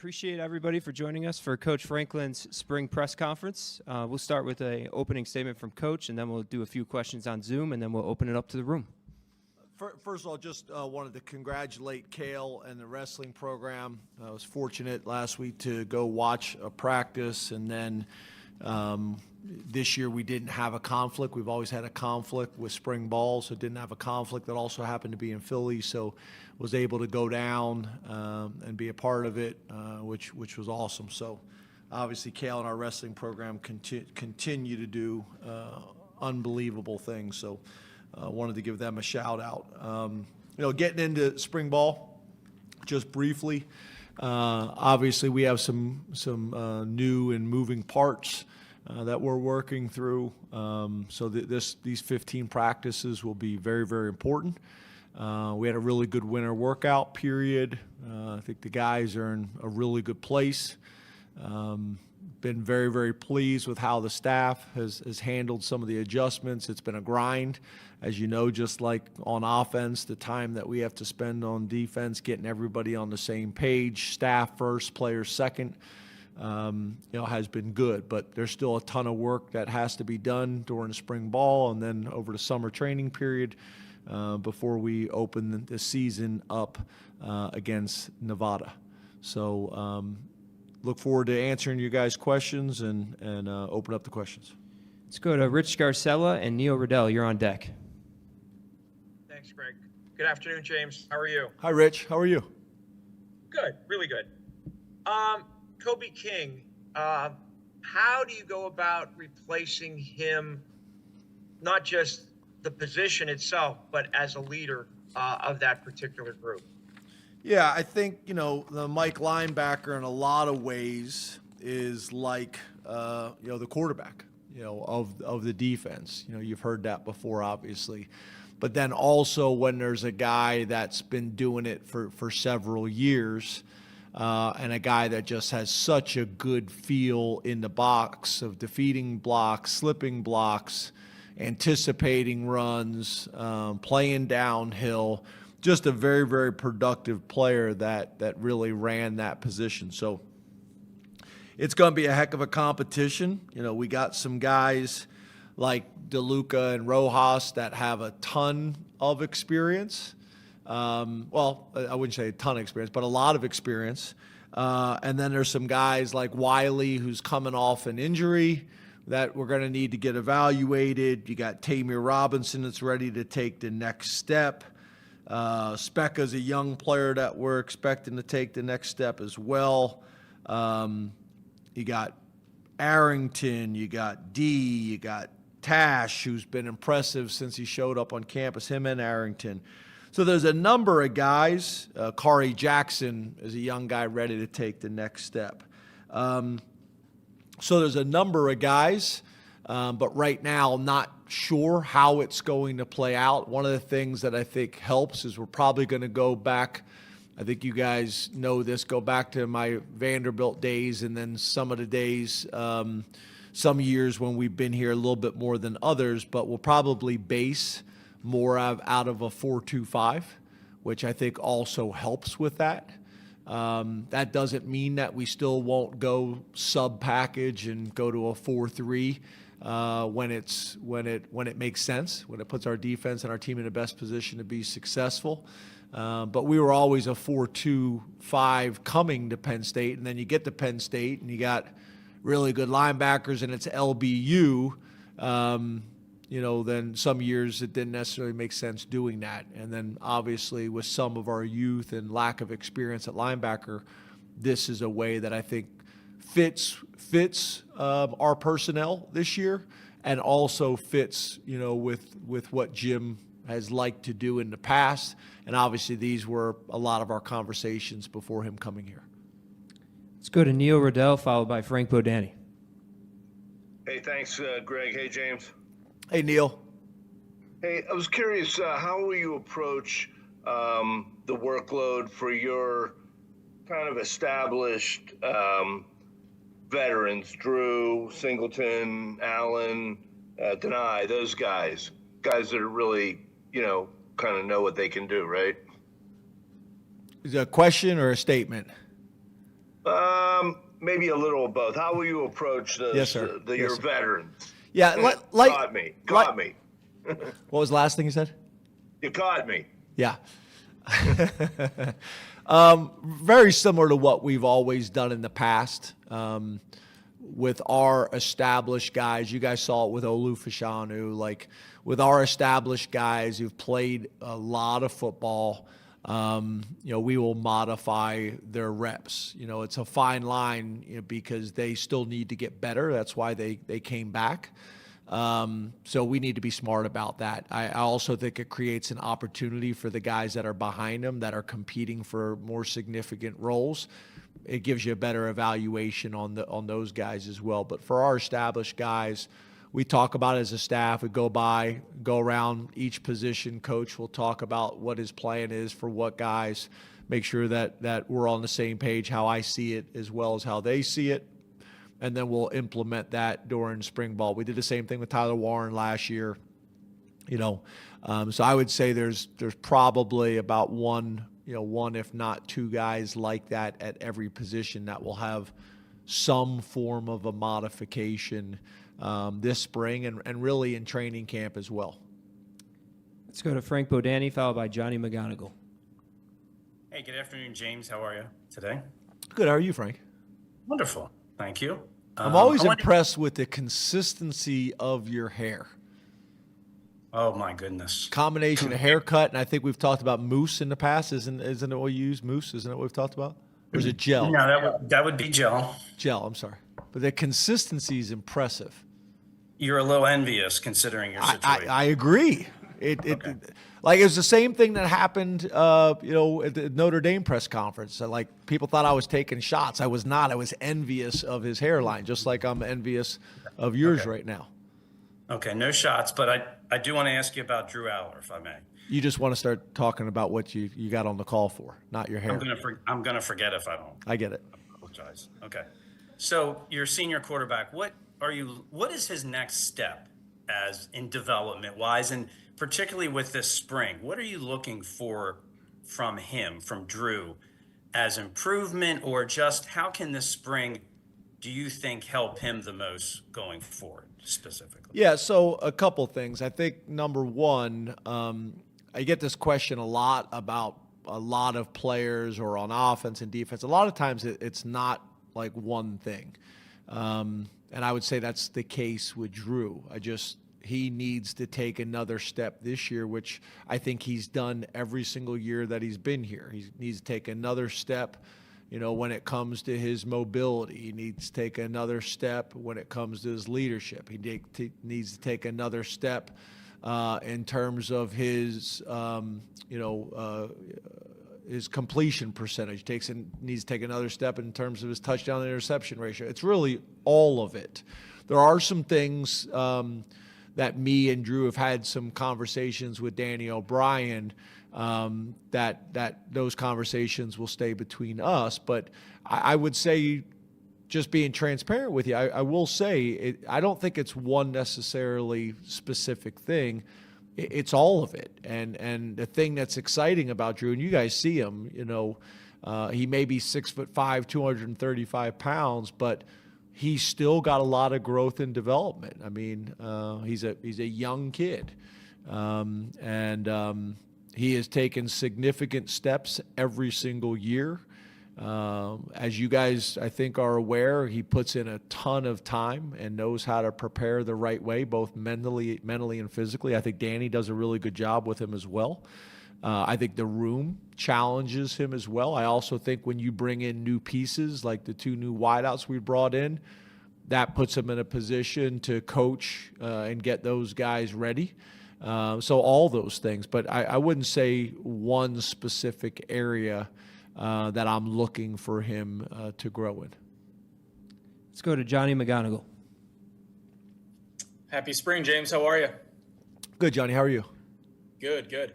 Appreciate everybody for joining us for Coach Franklin's spring press conference. We'll start with an opening statement from Coach, and then we'll do a few questions on Zoom, and then we'll open it up to the room. First of all, just wanted to congratulate Cale and the wrestling program. I was fortunate last week to go watch a practice, and then this year we didn't have a conflict. We've always had a conflict with spring ball, so didn't have a conflict that also happened to be in Philly, so was able to go down and be a part of it, which was awesome. So obviously Cale and our wrestling program continue to do unbelievable things, so wanted to give them a shout out. Getting into spring ball, just briefly, obviously we have some new and moving parts that we're working through. So these 15 practices will be very, very important. We had a really good winter workout period. I think the guys are in a really good place. Been very, very pleased with how the staff has handled some of the adjustments. It's been a grind. As you know, just like on offense, the time that we have to spend on defense, getting everybody on the same page, staff first, players second, has been good. But there's still a ton of work that has to be done during the spring ball and then over the summer training period before we open the season up against Nevada. So look forward to answering you guys' questions and open up the questions. Let's go to Rich Scarcella and Neil Riddell. You're on deck. Thanks, Greg. Good afternoon, James. How are you? Hi, Rich. How are you? Good. Really good. Kobe King, how do you go about replacing him, not just the position itself, but as a leader of that particular group? Yeah, I think, the Mike linebacker in a lot of ways is like, the quarterback, of the defense. You've heard that before, obviously. But then also when there's a guy that's been doing it for several years and a guy that just has such a good feel in the box of defeating blocks, slipping blocks, anticipating runs, playing downhill, just a very, very productive player that really ran that position. So it's going to be a heck of a competition. We got some guys like DeLuca and Rojas that have a ton of experience. Well, I wouldn't say a ton of experience, but a lot of experience. And then there's some guys like Wiley who's coming off an injury that we're going to need to get evaluated. You got Tamir Robinson that's ready to take the next step. Specca's a young player that we're expecting to take the next step as well. You got Arrington, you got D, you got Tash, who's been impressive since he showed up on campus, him and Arrington. So there's a number of guys. Kari Jackson is a young guy ready to take the next step. So there's a number of guys, but right now I'm not sure how it's going to play out. One of the things that I think helps is we're probably going to go back, I think you guys know this, go back to my Vanderbilt days and then some of the days, some years when we've been here a little bit more than others, but we'll probably base more out of a 4-2-5, which I think also helps with that. That doesn't mean that we still won't go sub-package and go to a 4-3 when it makes sense, when it puts our defense and our team in the best position to be successful. But we were always a 4-2-5 coming to Penn State, and then you get to Penn State and you got really good linebackers and it's LBU. Then some years it didn't necessarily make sense doing that. And then obviously with some of our youth and lack of experience at linebacker, this is a way that I think fits our personnel this year and also fits, with what Jim has liked to do in the past. And obviously these were a lot of our conversations before him coming here. Let's go to Neil Riddell, followed by Frank Bodani. Hey, thanks, Greg. Hey, James. Hey, Neil. Hey, I was curious, how will you approach the workload for your kind of established veterans, Drew, Singleton, Allen, Nittany, those guys that are really, kind of know what they can do, right? Is it a question or a statement? Maybe a little of both. How will you approach those, Yes, sir. Yes, your sir. veterans? Yeah, Caught me. What was the last thing you said? You caught me. Yeah. Very similar to what we've always done in the past with our established guys. You guys saw it with Olu Fashanu, like with our established guys who've played a lot of football. We will modify their reps. It's a fine line, because they still need to get better. That's why they came back. So we need to be smart about that. I also think it creates an opportunity for the guys that are behind them that are competing for more significant roles. It gives you a better evaluation on those guys as well. But for our established guys, we talk about it as a staff. We go around each position. Coach will talk about what his plan is for what guys, make sure that we're on the same page, how I see it as well as how they see it. And then we'll implement that during spring ball. We did the same thing with Tyler Warren last year. So I would say there's probably about one if not two guys like that at every position that will have some form of a modification this spring and really in training camp as well. Let's go to Frank Bodani, followed by Johnny McGonigal. Hey, good afternoon, James. How are you today? Good. How are you, Frank? Wonderful. Thank you. I'm always impressed with the consistency of your hair. Oh, my goodness. Combination of haircut, and I think we've talked about mousse in the past. Isn't it what you use? Mousse, isn't it what we've talked about? Or is it gel? No, that would be gel. Gel, I'm sorry. But the consistency is impressive. You're a little envious considering your situation. I agree. Okay. Like it was the same thing that happened, at the Notre Dame press conference. Like people thought I was taking shots. I was not. I was envious of his hairline, just like I'm envious of yours right now. Okay, no shots, but I do want to ask you about Drew Aller, if I may. You just want to start talking about what you got on the call for, not your hair. I'm gonna forget if I don't. I get it. I apologize. Okay. So your senior quarterback, what is his next step as in development wise, and particularly with this spring? What are you looking for from him, from Drew, as improvement, or just how can this spring, do you think, help him the most going forward specifically? Yeah, so a couple things. I think number one, I get this question a lot about a lot of players or on offense and defense. A lot of times it's not like one thing. And I would say that's the case with Drew. He needs to take another step this year, which I think he's done every single year that he's been here. He needs to take another step, when it comes to his mobility. He needs to take another step when it comes to his leadership. He needs to take another step in terms of his, his completion percentage. Needs to take another step in terms of his touchdown to interception ratio. It's really all of it. There are some things that me and Drew have had some conversations with Danny O'Brien that those conversations will stay between us. But I would say, just being transparent with you, I will say I don't think it's one necessarily specific thing. It's all of it. And the thing that's exciting about Drew, and you guys see him, he may be 6'5", 235 pounds, but he's still got a lot of growth and development. I mean, he's a young kid, and he has taken significant steps every single year. As you guys, I think, are aware, he puts in a ton of time and knows how to prepare the right way, both mentally and physically. I think Danny does a really good job with him as well. I think the room challenges him as well. I also think when you bring in new pieces, like the two new wideouts we brought in, that puts him in a position to coach and get those guys ready. So all those things. But I wouldn't say one specific area that I'm looking for him to grow in. Let's go to Johnny McGonigal. Happy spring, James. How are you? Good, Johnny. How are you? Good.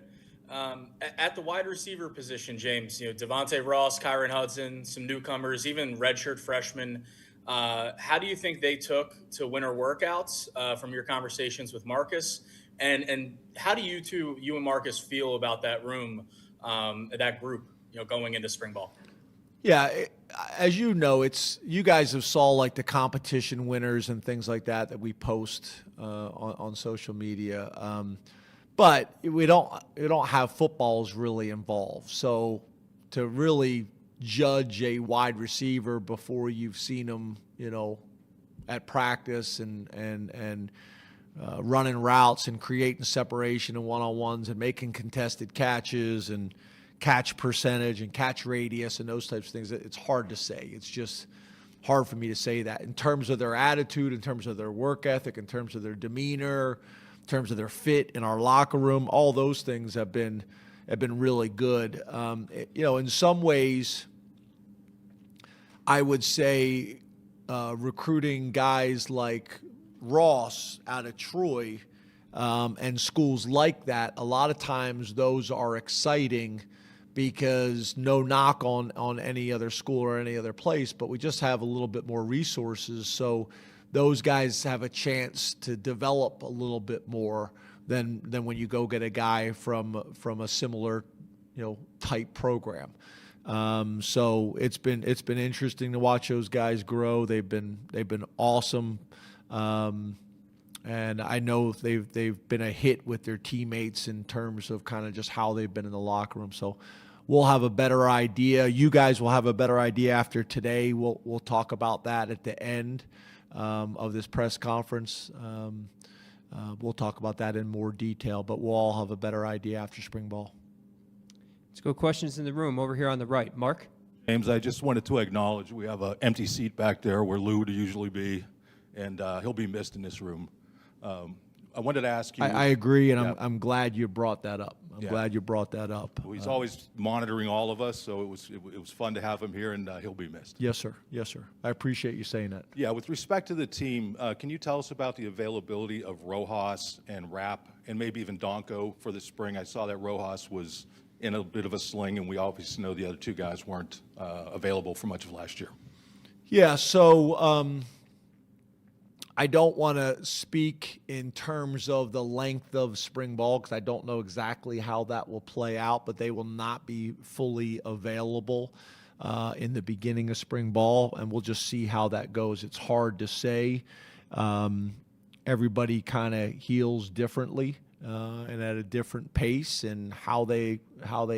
At the wide receiver position, James, Devontae Ross, Kyron Hudson, some newcomers, even redshirt freshmen. How do you think they took to winter workouts from your conversations with Marcus? And how do you and Marcus feel about that room, that group, going into spring ball? Yeah, as you know, you guys have saw like the competition winners and things like that we post on social media, but we don't have footballs really involved. So to really judge a wide receiver before you've seen them, at practice and running routes and creating separation and one-on-ones and making contested catches and catch percentage and catch radius and those types of things, it's hard to say. It's just hard for me to say that. In terms of their attitude, in terms of their work ethic, in terms of their demeanor, in terms of their fit in our locker room, all those things have been really good. In some ways, I would say recruiting guys like Ross out of Troy and schools like that, a lot of times those are exciting because no knock on any other school or any other place, but we just have a little bit more resources. So those guys have a chance to develop a little bit more than when you go get a guy from a similar, type program. So it's been interesting to watch those guys grow. They've been awesome. And I know they've been a hit with their teammates in terms of kind of just how they've been in the locker room. So we'll have a better idea. You guys will have a better idea after today. We'll talk about that at the end of this press conference. We'll talk about that in more detail, but we'll all have a better idea after spring ball. Let's go questions in the room over here on the right. Mark? James, I just wanted to acknowledge we have an empty seat back there where Lou would usually be, and he'll be missed in this room. I wanted to ask you. I agree, and Yeah. I'm glad you brought that up. I'm glad you brought that up. He's always monitoring all of us, so it was fun to have him here, and he'll be missed. Yes, sir. Yes, sir. I appreciate you saying that. Yeah, with respect to the team, can you tell us about the availability of Rojas and Rapp, and maybe even Donko for the spring? I saw that Rojas was in a bit of a sling, and we obviously know the other two guys weren't available for much of last year. Yeah, so I don't want to speak in terms of the length of spring ball because I don't know exactly how that will play out, but they will not be fully available in the beginning of spring ball, and we'll just see how that goes. It's hard to say. Everybody kind of heals differently and at a different pace, and how they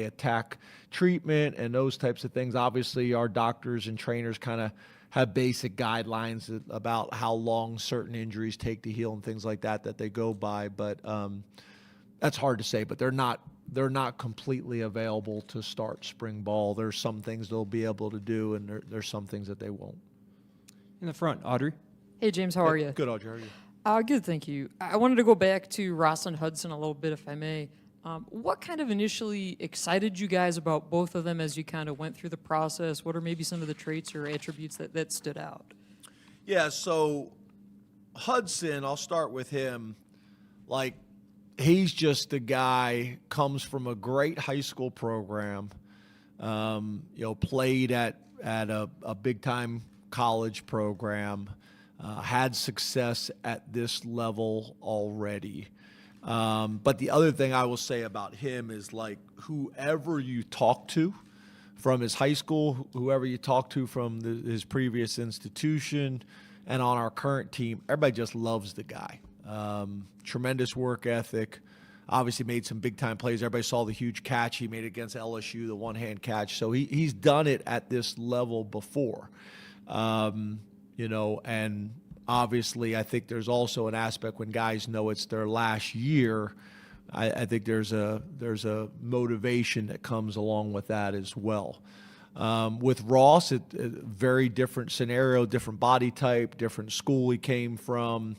attack treatment and those types of things. Obviously, our doctors and trainers kind of have basic guidelines about how long certain injuries take to heal and things like that they go by, but that's hard to say. But they're not completely available to start spring ball. There's some things they'll be able to do, and there's some things that they won't. In the front, Audrey? Hey, James, how are you? Good, Audrey. How are you? Good, thank you. I wanted to go back to Ross and Hudson a little bit, if I may. What kind of initially excited you guys about both of them as you kind of went through the process? What are maybe some of the traits or attributes that stood out? Yeah, so Hudson, I'll start with him. Like, he's just a guy, comes from a great high school program, played at a big-time college program, had success at this level already. But the other thing I will say about him is, like, whoever you talk to from his high school, whoever you talk to from his previous institution, and on our current team, everybody just loves the guy. Tremendous work ethic. Obviously made some big-time plays. Everybody saw the huge catch he made against LSU, the one-hand catch. So he's done it at this level before. And obviously, I think there's also an aspect when guys know it's their last year. I think there's a motivation that comes along with that as well. With Ross, a very different scenario, different body type, different school he came from.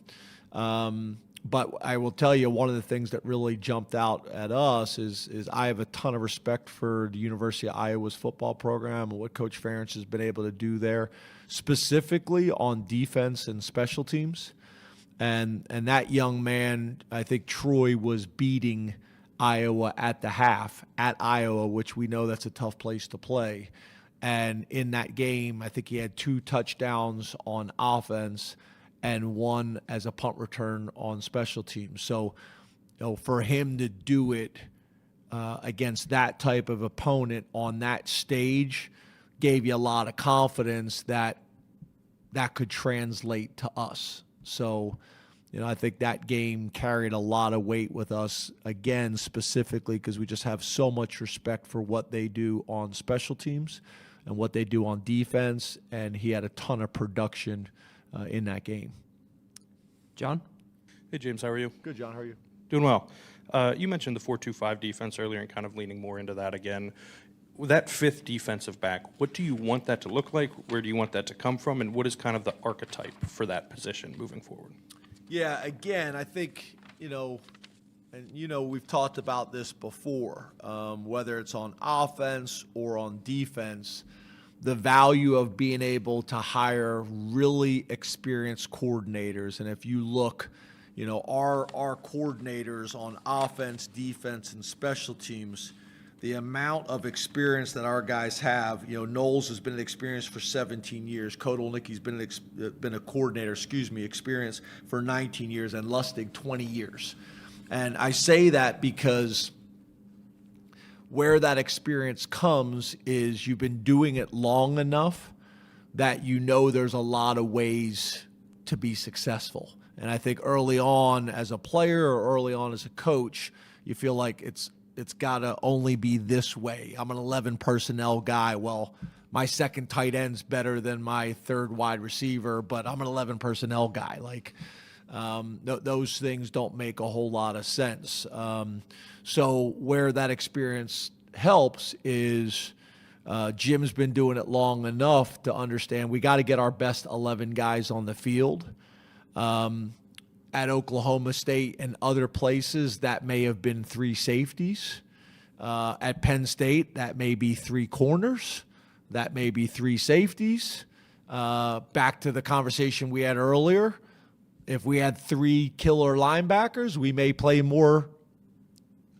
But I will tell you, one of the things that really jumped out at us is I have a ton of respect for the University of Iowa's football program and what Coach Ferentz has been able to do there, specifically on defense and special teams. And that young man, I think Troy was beating Iowa at the half at Iowa, which we know that's a tough place to play. And in that game, I think he had 2 touchdowns on offense and 1 as a punt return on special teams. So, for him to do it against that type of opponent on that stage gave you a lot of confidence that that could translate to us. So, I think that game carried a lot of weight with us, again, specifically because we just have so much respect for what they do on special teams and what they do on defense, and he had a ton of production in that game. John? Hey, James, how are you? Good, John. How are you? Doing well. You mentioned the 4-2-5 defense earlier and kind of leaning more into that again. With that fifth defensive back, what do you want that to look like? Where do you want that to come from? And what is kind of the archetype for that position moving forward? Yeah, again, I think, we've talked about this before, whether it's on offense or on defense, the value of being able to hire really experienced coordinators. And if you look, our coordinators on offense, defense, and special teams, the amount of experience that our guys have, Knowles has been an experience for 17 years. Kodolnicki's been a coordinator, experience for 19 years, and Lustig 20 years. And I say that because where that experience comes is you've been doing it long enough that there's a lot of ways to be successful. And I think early on as a player or early on as a coach, you feel like it's got to only be this way. I'm an 11 personnel guy. Well, my second tight end's better than my third wide receiver, but I'm an 11 personnel guy. Those things don't make a whole lot of sense. So where that experience helps is Jim's been doing it long enough to understand we got to get our best 11 guys on the field. At Oklahoma State and other places, that may have been 3 safeties. At Penn State, that may be 3 corners. That may be 3 safeties. Back to the conversation we had earlier, if we had 3 killer linebackers, we may play more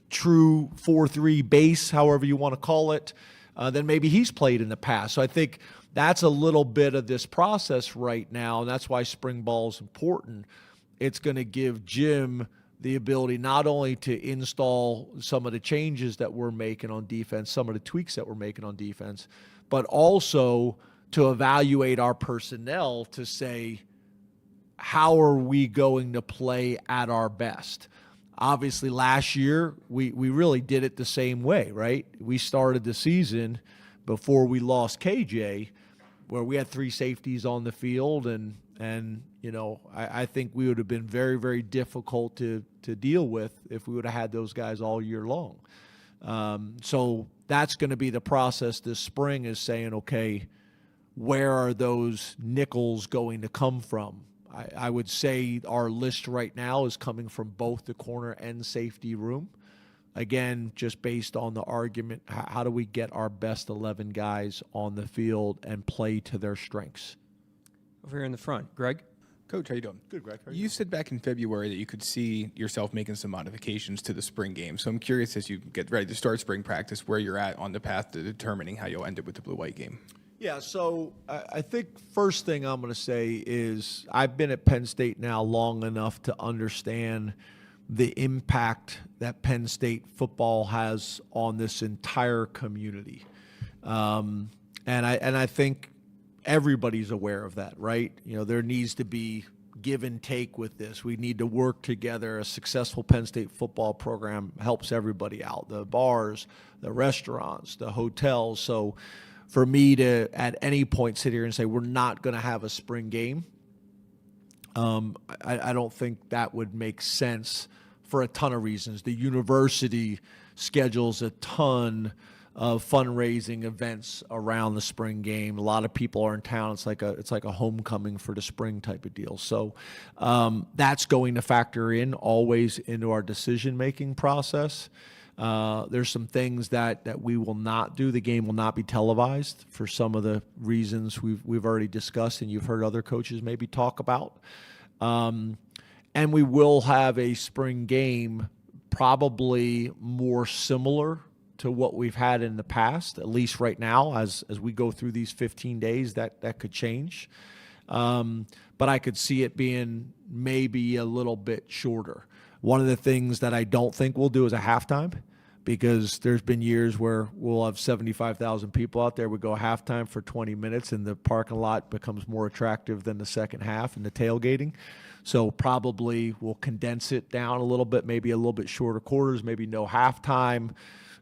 true 4-3 base, however you want to call it, than maybe he's played in the past. So I think that's a little bit of this process right now, and that's why spring ball is important. It's going to give Jim the ability not only to install some of the changes that we're making on defense, some of the tweaks that we're making on defense, but also to evaluate our personnel to say, how are we going to play at our best? Obviously, last year, we really did it the same way, right? We started the season before we lost KJ, where we had 3 safeties on the field, and I think we would have been very, very difficult to deal with if we would have had those guys all year long. So that's going to be the process this spring, is saying, okay, where are those nickels going to come from? I would say our list right now is coming from both the corner and safety room. Again, just based on the argument, how do we get our best 11 guys on the field and play to their strengths? Over here in the front, Greg? Coach, how you doing? Good, Greg. You said back in February that you could see yourself making some modifications to the spring game. So I'm curious, as you get ready to start spring practice, where you're at on the path to determining how you'll end it with the blue-white game. Yeah, so I think first thing I'm going to say is I've been at Penn State now long enough to understand the impact that Penn State football has on this entire community. And I think everybody's aware of that, right? There needs to be give and take with this. We need to work together. A successful Penn State football program helps everybody out, the bars, the restaurants, the hotels. So for me to at any point sit here and say we're not going to have a spring game, I don't think that would make sense for a ton of reasons. The university schedules a ton of fundraising events around the spring game. A lot of people are in town. It's like a homecoming for the spring type of deal. So that's going to factor in always into our decision-making process. There's some things that we will not do. The game will not be televised for some of the reasons we've already discussed and you've heard other coaches maybe talk about. And we will have a spring game probably more similar to what we've had in the past, at least right now, as we go through these 15 days, that could change. But I could see it being maybe a little bit shorter. One of the things that I don't think we'll do is a halftime, because there's been years where we'll have 75,000 people out there. We go halftime for 20 minutes, and the parking lot becomes more attractive than the second half and the tailgating. So probably we'll condense it down a little bit, maybe a little bit shorter quarters, maybe no halftime.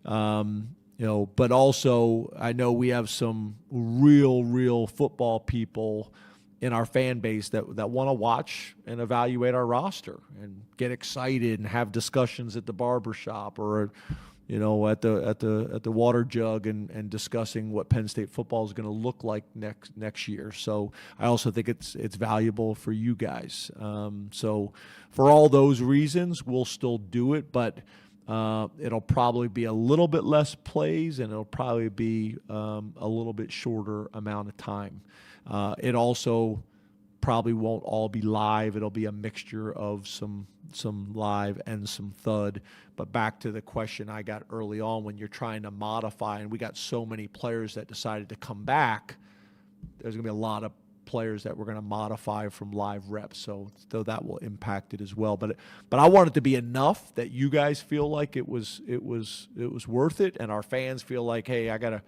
But also I know we have some real football people in our fan base that want to watch and evaluate our roster and get excited and have discussions at the barbershop or at the water jug and discussing what Penn State football is going to look like next year. So I also think it's valuable for you guys. So for all those reasons, we'll still do it, but it'll probably be a little bit less plays, and it'll probably be a little bit shorter amount of time. It also probably won't all be live. It'll be a mixture of some live and some thud. But back to the question I got early on, when you're trying to modify, and we got so many players that decided to come back, there's going to be a lot of players that we're going to modify from live reps. So that will impact it as well. But I want it to be enough that you guys feel like it was worth it, and our fans feel like, hey, I got a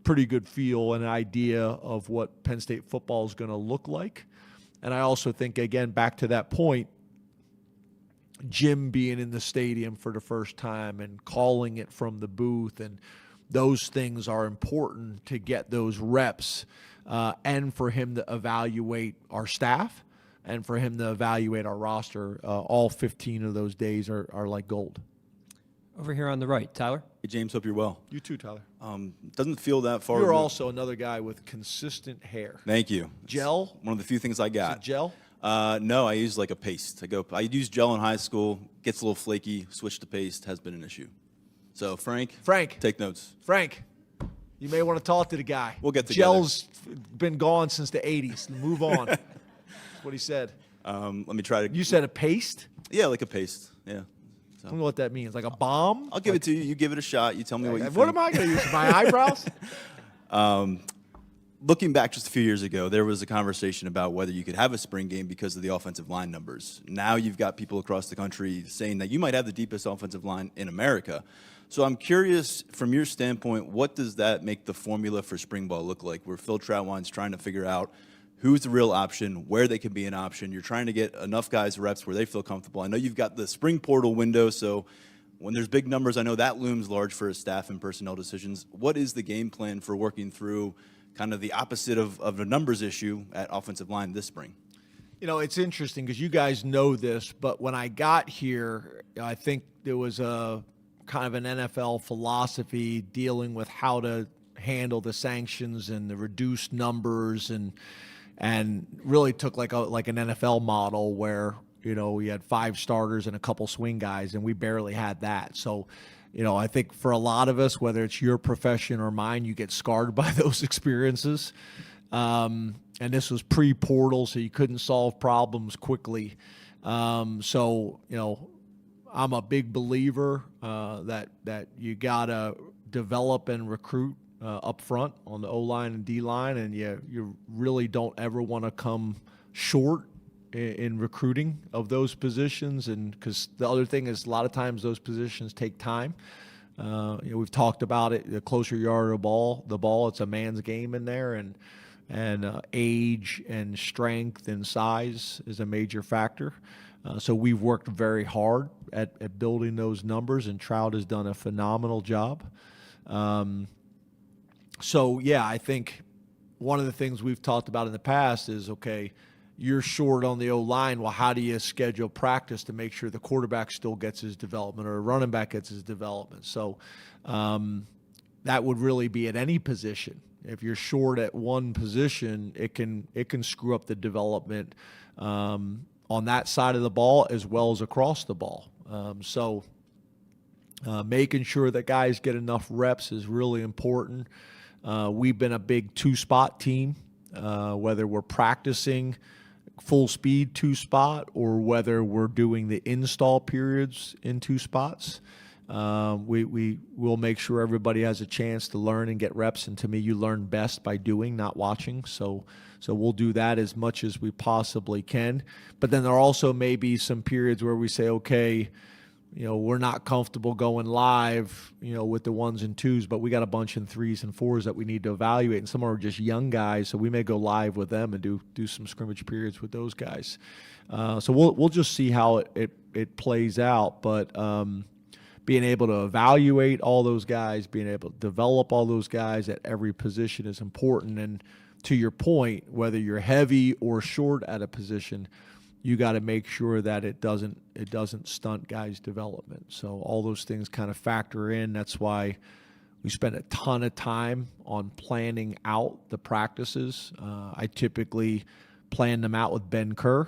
pretty good feel and an idea of what Penn State football is going to look like. And I also think, again, back to that point, Jim being in the stadium for the first time and calling it from the booth, and those things are important to get those reps and for him to evaluate our staff and for him to evaluate our roster. All 15 of those days are like gold. Over here on the right, Tyler. Hey, James, hope you're well. You too, Tyler. Doesn't feel that far. You're also another guy with consistent hair. Thank you. Gel? It's one of the few things I got. Is it gel? No, I use like a paste. I used gel in high school. Gets a little flaky. Switch to paste. Has been an issue. So Frank, take notes. Frank, you may want to talk to the guy. We'll get together. Gel's been gone since the 80s. Move on. That's what he said. Let me try to. You said a paste? Yeah, like a paste. Yeah. I don't know what that means. Like a bomb? I'll give it to you. You give it a shot. You tell me what you think. What am I going to use? My eyebrows? Looking back just a few years ago, there was a conversation about whether you could have a spring game because of the offensive line numbers. Now you've got people across the country saying that you might have the deepest offensive line in America. So I'm curious, from your standpoint, what does that make the formula for spring ball look like, where Phil Troutwine's trying to figure out who's the real option, where they can be an option. You're trying to get enough guys reps where they feel comfortable. I know you've got the spring portal window, so when there's big numbers, I know that looms large for staff and personnel decisions. What is the game plan for working through kind of the opposite of the numbers issue at offensive line this spring? It's interesting because you guys know this, but when I got here, I think there was a kind of an NFL philosophy dealing with how to handle the sanctions and the reduced numbers, and really took like an NFL model where, we had 5 starters and a couple swing guys, and we barely had that. So, I think for a lot of us, whether it's your profession or mine, you get scarred by those experiences. And this was pre-portal, so you couldn't solve problems quickly. So, I'm a big believer that you got to develop and recruit up front on the O-line and D-line, and you really don't ever want to come short in recruiting of those positions. And because the other thing is, a lot of times those positions take time. We've talked about it. The closer you are to the ball, it's a man's game in there, and age and strength and size is a major factor. So we've worked very hard at building those numbers, and Trout has done a phenomenal job. I think one of the things we've talked about in the past is, okay, you're short on the O-line. Well, how do you schedule practice to make sure the quarterback still gets his development or a running back gets his development? So that would really be at any position. If you're short at one position, it can screw up the development on that side of the ball as well as across the ball. Making sure that guys get enough reps is really important. We've been a big 2-spot team, whether we're practicing full speed 2-spot or whether we're doing the install periods in 2 spots. We will make sure everybody has a chance to learn and get reps. And to me, you learn best by doing, not watching. So we'll do that as much as we possibly can. But then there also may be some periods where we say, okay, we're not comfortable going live, with the 1s and 2s, but we got a bunch in 3s and 4s that we need to evaluate, and some are just young guys, so we may go live with them and do some scrimmage periods with those guys. So we'll just see how it plays out, but being able to evaluate all those guys, being able to develop all those guys at every position is important. And to your point, whether you're heavy or short at a position, you got to make sure that it doesn't stunt guys' development. So all those things kind of factor in. That's why we spend a ton of time on planning out the practices. I typically plan them out with Ben Kerr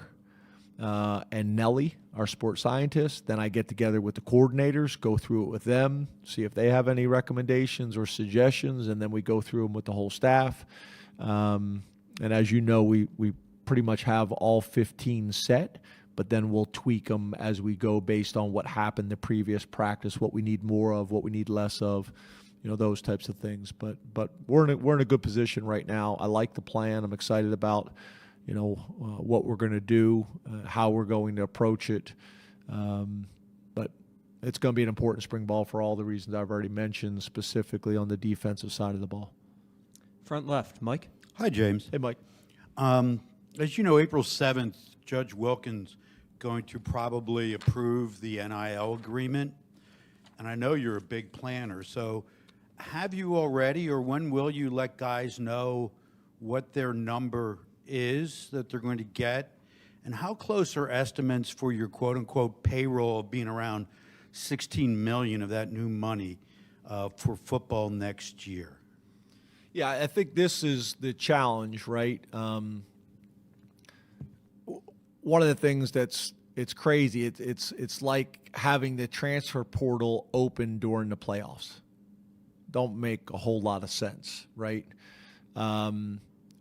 and Nelly, our sports scientist. Then I get together with the coordinators, go through it with them, see if they have any recommendations or suggestions, and then we go through them with the whole staff. And as you know, we pretty much have all 15 set, but then we'll tweak them as we go based on what happened the previous practice, what we need more of, what we need less of, those types of things. But we're in a good position right now. I like the plan. I'm excited about what we're going to do, how we're going to approach it. But it's going to be an important spring ball for all the reasons I've already mentioned, specifically on the defensive side of the ball. Front left, Mike. Hi, James. Hey, Mike. As you know, April 7th, Judge Wilkins going to probably approve the NIL agreement. And I know you're a big planner, so have you already, or when will you let guys know what their number is that they're going to get? And how close are estimates for your quote-unquote payroll of being around $16 million of that new money for football next year? Yeah, I think this is the challenge, right? One of the things it's crazy. It's like having the transfer portal open during the playoffs. Don't make a whole lot of sense, right? And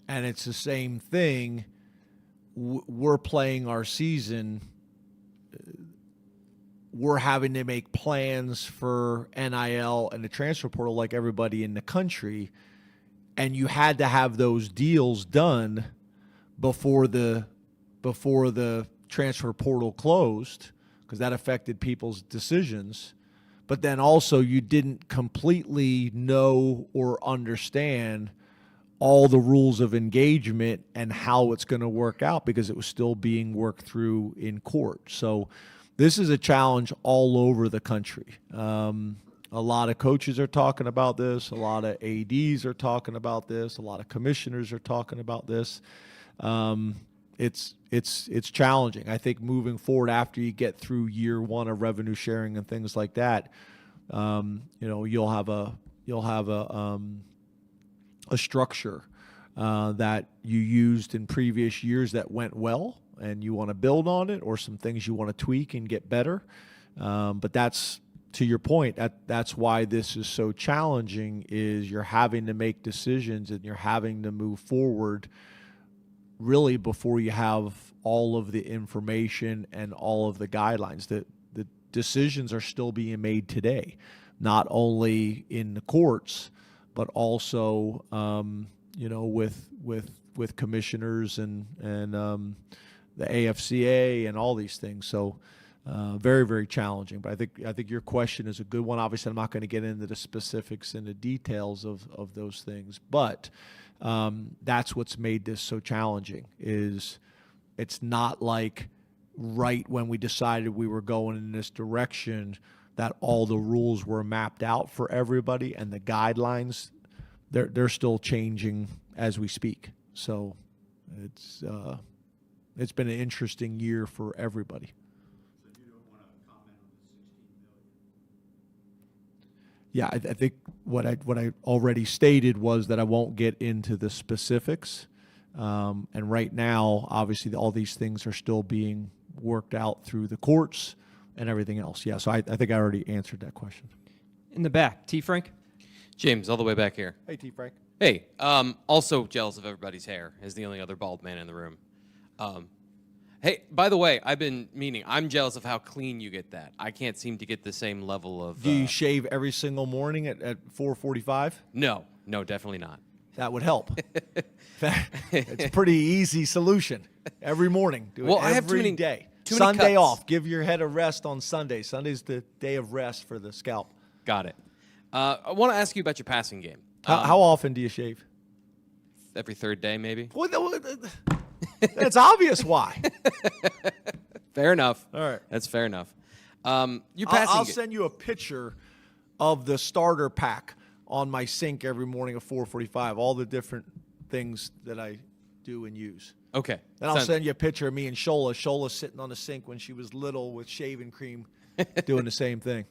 it's the same thing. We're playing our season. We're having to make plans for NIL and the transfer portal like everybody in the country. And you had to have those deals done before the transfer portal closed, because that affected people's decisions. But then also you didn't completely know or understand all the rules of engagement and how it's going to work out, because it was still being worked through in court. So this is a challenge all over the country. A lot of coaches are talking about this. A lot of ADs are talking about this. A lot of commissioners are talking about this. It's challenging. I think moving forward, after you get through year one of revenue sharing and things like that, you'll have a structure that you used in previous years that went well, and you want to build on it, or some things you want to tweak and get better. But that's, to your point, that's why this is so challenging, is you're having to make decisions and you're having to move forward really before you have all of the information and all of the guidelines. The decisions are still being made today, not only in the courts, but also with commissioners and the AFCA and all these things. So very, very challenging. But I think your question is a good one. Obviously, I'm not going to get into the specifics and the details of those things, but that's what's made this so challenging. Is it's not like right when we decided we were going in this direction that all the rules were mapped out for everybody, and the guidelines, they're still changing as we speak. So it's been an interesting year for everybody. So you don't want to comment on the $16 million? Yeah, I think what I already stated was that I won't get into the specifics. And right now, obviously, all these things are still being worked out through the courts and everything else. Yeah, so I think I already answered that question. In the back, T. Frank. James, all the way back here. Hey, T. Frank. Hey, also jealous of everybody's hair as the only other bald man in the room. Hey, by the way, I'm jealous of how clean you get that. I can't seem to get the same level of... Do you shave every single morning at 4:45? No, definitely not. That would help. It's a pretty easy solution. Every morning. Do it every day. Too many Sunday cuts. off. Give your head a rest on Sunday. Sunday's the day of rest for the scalp. Got it. I want to ask you about your passing game. How often do you shave? Every third day, maybe. Well, it's obvious why. Fair enough. All right. That's fair enough. Your passing I'll game. send you a picture of the starter pack on my sink every morning at 4:45. All the different things that I do and use. Okay. Then I'll send you a picture of me and Shola. Shola's sitting on the sink when she was little with shaving cream, doing the same thing.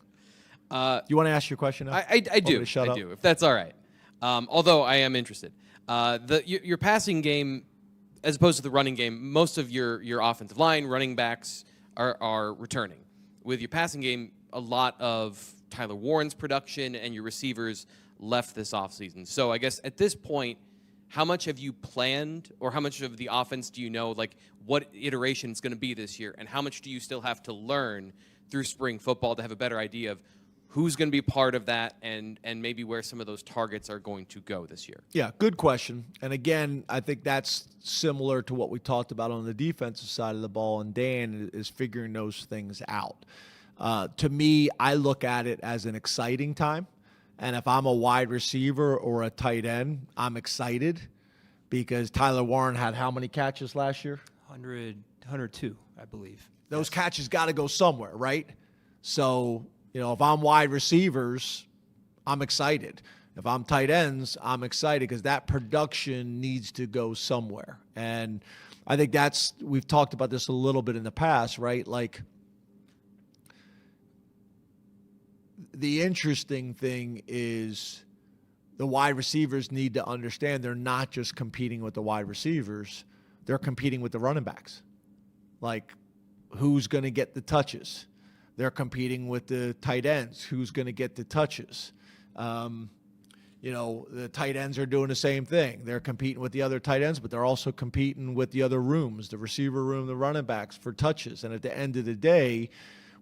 You want to ask your question now? I do. to shut I up? do, if that's all right. Although I am interested. Your passing game, as opposed to the running game, most of your offensive line, running backs are returning. With your passing game, a lot of Tyler Warren's production and your receivers left this offseason. So I guess at this point, how much have you planned, or how much of the offense do you know, like what iteration it's going to be this year, and how much do you still have to learn through spring football to have a better idea of who's going to be part of that and maybe where some of those targets are going to go this year? Yeah, good question. And again, I think that's similar to what we talked about on the defensive side of the ball, and Dan is figuring those things out. To me, I look at it as an exciting time. And if I'm a wide receiver or a tight end, I'm excited because Tyler Warren had how many catches last year? 102, I believe. Those catches got to go somewhere, right? So, if I'm wide receivers, I'm excited. If I'm tight ends, I'm excited because that production needs to go somewhere. And I think we've talked about this a little bit in the past, right? Like, the interesting thing is the wide receivers need to understand they're not just competing with the wide receivers, they're competing with the running backs. Like, who's going to get the touches? They're competing with the tight ends. Who's going to get the touches? The tight ends are doing the same thing. They're competing with the other tight ends, but they're also competing with the other rooms, the receiver room, the running backs for touches. And at the end of the day,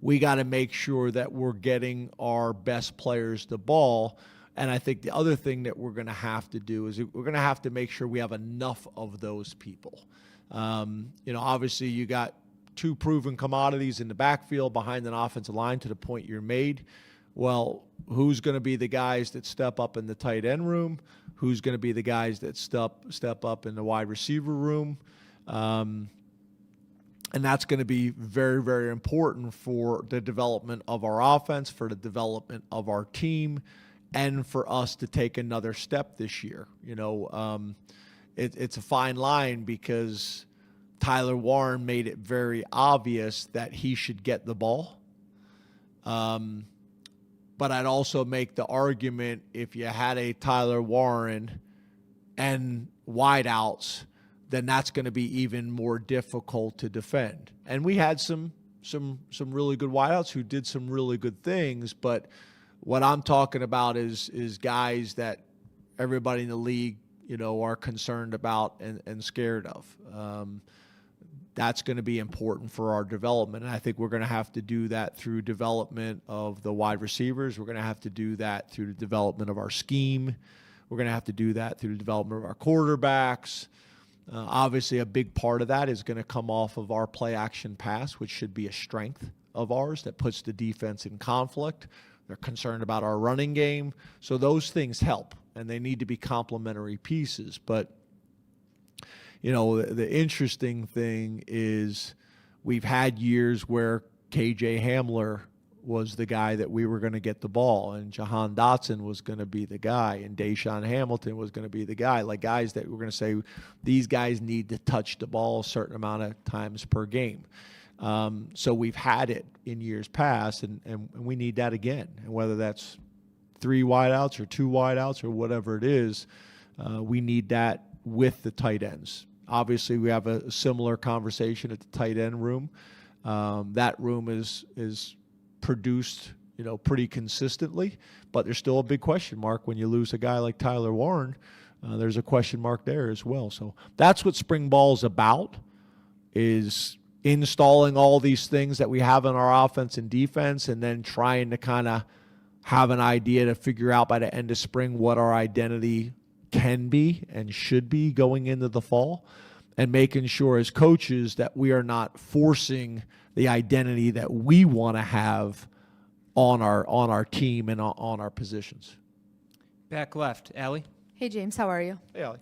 we got to make sure that we're getting our best players the ball. And I think the other thing that we're going to have to do is we're going to have to make sure we have enough of those people. Obviously you got two proven commodities in the backfield behind an offensive line to the point you're made. Well, who's going to be the guys that step up in the tight end room? Who's going to be the guys that step up in the wide receiver room? And that's going to be very, very important for the development of our offense, for the development of our team, and for us to take another step this year. It's a fine line because Tyler Warren made it very obvious that he should get the ball. But I'd also make the argument if you had a Tyler Warren and wideouts, then that's going to be even more difficult to defend. And we had some really good wideouts who did some really good things, but what I'm talking about is guys that everybody in the league, are concerned about and scared of. That's going to be important for our development. And I think we're going to have to do that through development of the wide receivers. We're going to have to do that through the development of our scheme. We're going to have to do that through the development of our quarterbacks. Obviously, a big part of that is going to come off of our play action pass, which should be a strength of ours that puts the defense in conflict. They're concerned about our running game. So those things help, and they need to be complementary pieces. But, the interesting thing is we've had years where KJ Hamler was the guy that we were going to get the ball, and Jahan Dotson was going to be the guy, and Deshaun Hamilton was going to be the guy, like guys that we're going to say these guys need to touch the ball a certain amount of times per game. So we've had it in years past, and we need that again. And whether that's 3 wideouts or 2 wideouts or whatever it is, we need that with the tight ends. Obviously, we have a similar conversation at the tight end room. That room is produced, pretty consistently, but there's still a big question mark when you lose a guy like Tyler Warren. There's a question mark there as well. So that's what spring ball is about, is installing all these things that we have in our offense and defense, and then trying to kind of have an idea to figure out by the end of spring what our identity can be and should be going into the fall. and making sure as coaches that we are not forcing the identity that we want to have on our team and on our positions. Back left, Allie. Hey, James, how are you? Hey, Allie.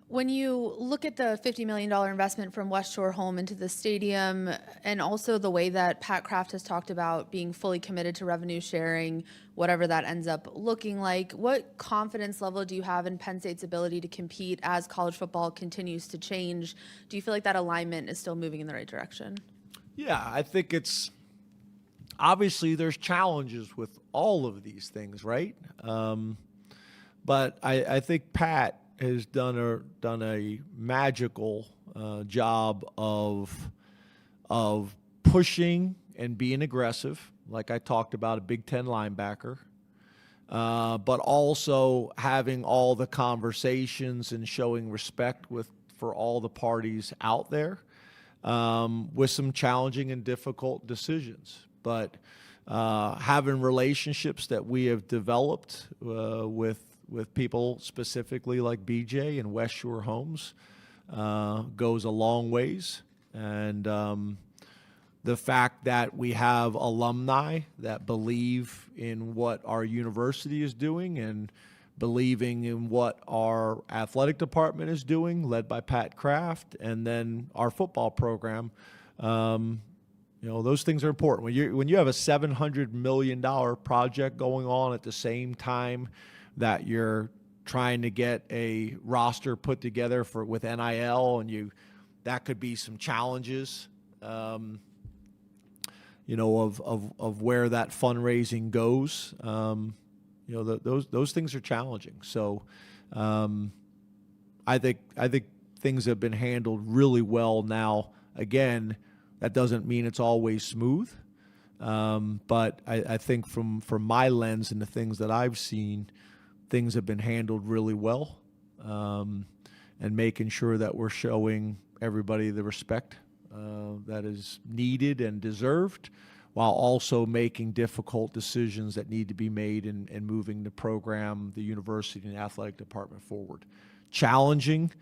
When you look at the $50 million investment from West Shore Home into the stadium, and also the way that Pat Kraft has talked about being fully committed to revenue sharing, whatever that ends up looking like, what confidence level do you have in Penn State's ability to compete as college football continues to change? Do you feel like that alignment is still moving in the right direction? Yeah, I think it's obviously there's challenges with all of these things, right? But I think Pat has done a magical job of pushing and being aggressive, like I talked about, a Big Ten linebacker, but also having all the conversations and showing respect for all the parties out there, with some challenging and difficult decisions. But having relationships that we have developed with people specifically like BJ and West Shore Homes goes a long ways. And the fact that we have alumni that believe in what our university is doing and believing in what our athletic department is doing, led by Pat Kraft, and then our football program, those things are important. When you have a $700 million project going on at the same time that you're trying to get a roster put together with NIL, and that could be some challenges, of where that fundraising goes. Those things are challenging. So, I think things have been handled really well now. Again, that doesn't mean it's always smooth, but I think from my lens and the things that I've seen, things have been handled really well, and making sure that we're showing everybody the respect that is needed and deserved, while also making difficult decisions that need to be made and moving the program, the university, and the athletic department forward. Challenging,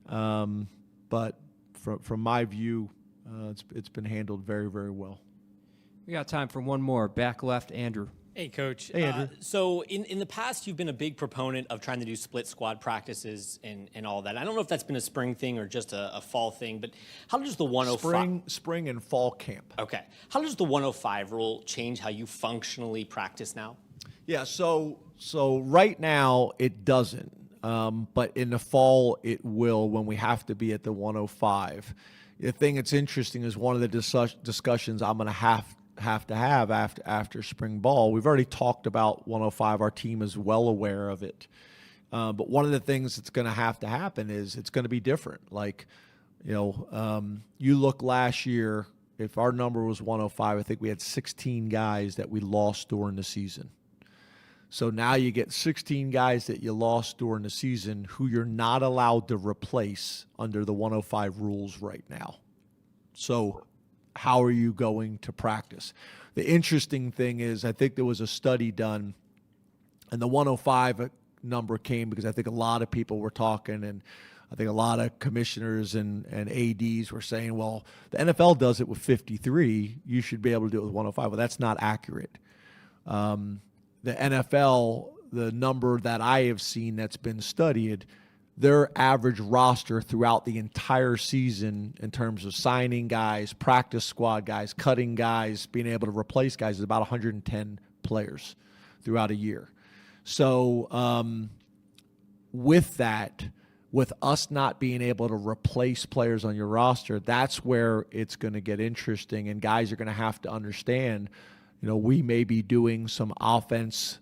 but from my view, it's been handled very, very well. We got time for one more. Back left, Andrew. Hey, Coach. Hey, Andrew. So in the past, you've been a big proponent of trying to do split squad practices and all that. I don't know if that's been a spring thing or just a fall thing, but how does the 105... Spring and fall camp. Okay. How does the 105 rule change how you functionally practice now? Yeah, so right now it doesn't, but in the fall it will when we have to be at the 105. The thing that's interesting is one of the discussions I'm going to have after spring ball. We've already talked about 105. Our team is well aware of it. But one of the things that's going to have to happen is it's going to be different. Like, you look last year, if our number was 105, I think we had 16 guys that we lost during the season. So now you get 16 guys that you lost during the season who you're not allowed to replace under the 105 rules right now. So how are you going to practice? The interesting thing is, I think there was a study done, and the 105 number came because I think a lot of people were talking, and I think a lot of commissioners and ADs were saying, well, the NFL does it with 53. You should be able to do it with 105. Well, that's not accurate. The NFL, the number that I have seen that's been studied, their average roster throughout the entire season in terms of signing guys, practice squad guys, cutting guys, being able to replace guys is about 110 players throughout a year. So with that, with us not being able to replace players on your roster, that's where it's going to get interesting, and guys are going to have to understand, we may be doing some offense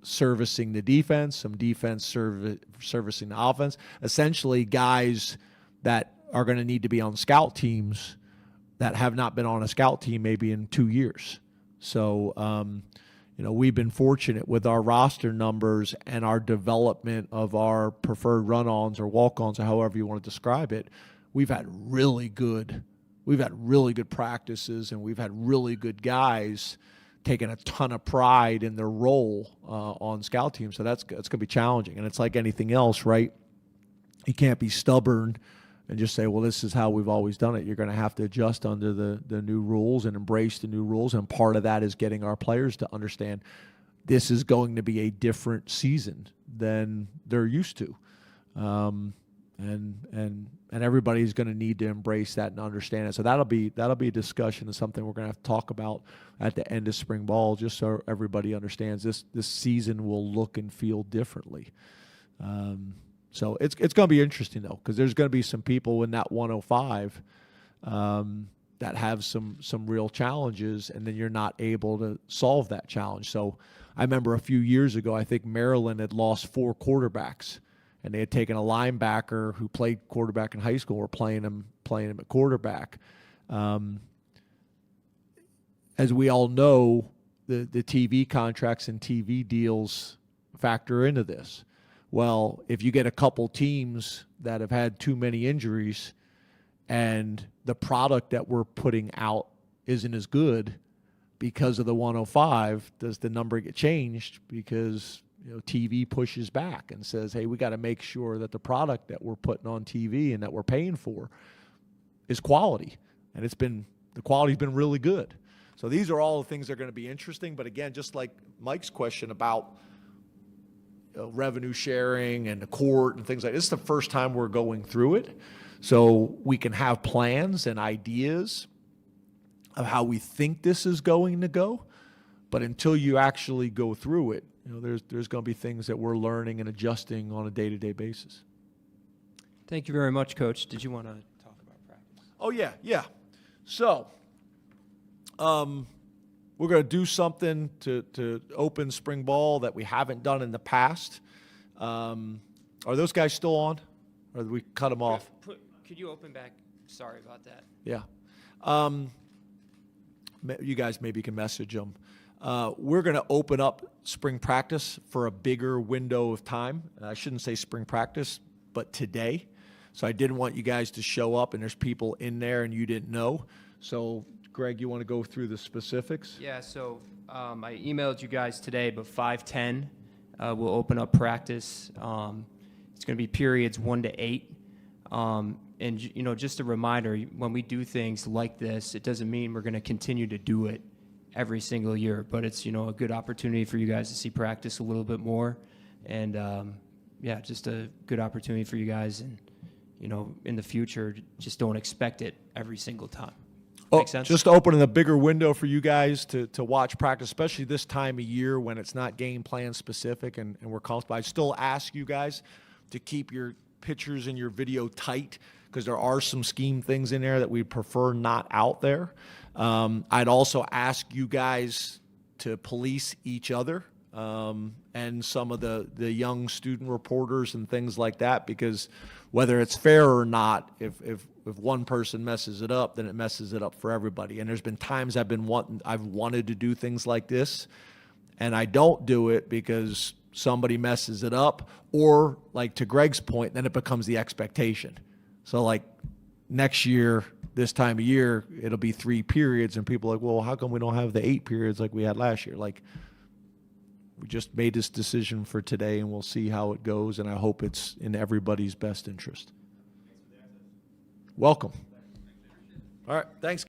servicing the defense, some defense servicing the offense. Essentially, guys that are going to need to be on scout teams that have not been on a scout team maybe in 2 years. So, we've been fortunate with our roster numbers and our development of our preferred run-ons or walk-ons, or however you want to describe it. We've had really good practices, and we've had really good guys taking a ton of pride in their role on scout teams. So that's going to be challenging. And it's like anything else, right? You can't be stubborn and just say, well, this is how we've always done it. You're going to have to adjust under the new rules and embrace the new rules. And part of that is getting our players to understand this is going to be a different season than they're used to. And everybody's going to need to embrace that and understand it. So that'll be a discussion and something we're going to have to talk about at the end of spring ball, just so everybody understands this season will look and feel differently. So it's going to be interesting though, because there's going to be some people in that 105 that have some real challenges, and then you're not able to solve that challenge. So I remember a few years ago, I think Maryland had lost 4 quarterbacks. And they had taken a linebacker who played quarterback in high school, were playing him at quarterback. As we all know, the TV contracts and TV deals factor into this. Well, if you get a couple teams that have had too many injuries and the product that we're putting out isn't as good because of the 105, does the number get changed? Because TV pushes back and says, hey, we got to make sure that the product that we're putting on TV and that we're paying for is quality. And the quality's been really good. So these are all the things that are going to be interesting. But again, just like Mike's question about revenue sharing and the court and things like this, is the first time we're going through it. So we can have plans and ideas of how we think this is going to go. But until you actually go through it, there's going to be things that we're learning and adjusting on a day-to-day basis. Thank you very much, Coach. Did you want to talk about practice? Oh, yeah. So we're going to do something to open spring ball that we haven't done in the past. Are those guys still on? Or did we cut them off? Could you open back? Sorry about that. Yeah. You guys maybe can message them. We're going to open up spring practice for a bigger window of time. I shouldn't say spring practice, but today. So I didn't want you guys to show up and there's people in there and you didn't know. So, Greg, you want to go through the specifics? Yeah, so I emailed you guys today, but 5:10 we'll open up practice. It's going to be periods 1 to 8. And, just a reminder, when we do things like this, it doesn't mean we're going to continue to do it every single year, but it's, a good opportunity for you guys to see practice a little bit more. And, just a good opportunity for you guys. And, in the future, just don't expect it every single time. Make sense? Just opening a bigger window for you guys to watch practice, especially this time of year when it's not game plan specific and we're comfortable. I still ask you guys to keep your pictures and your video tight because there are some scheme things in there that we prefer not out there. I'd also ask you guys to police each other and some of the young student reporters and things like that, because whether it's fair or not, if one person messes it up, then it messes it up for everybody. And there's been times I've wanted to do things like this, and I don't do it because somebody messes it up, or like to Greg's point, then it becomes the expectation. So like next year, this time of year, it'll be 3 periods, and people are like, well, how come we don't have the 8 periods like we had last year? Like, we just made this decision for today, and we'll see how it goes, and I hope it's in everybody's best interest. Welcome. All right, thanks, guys.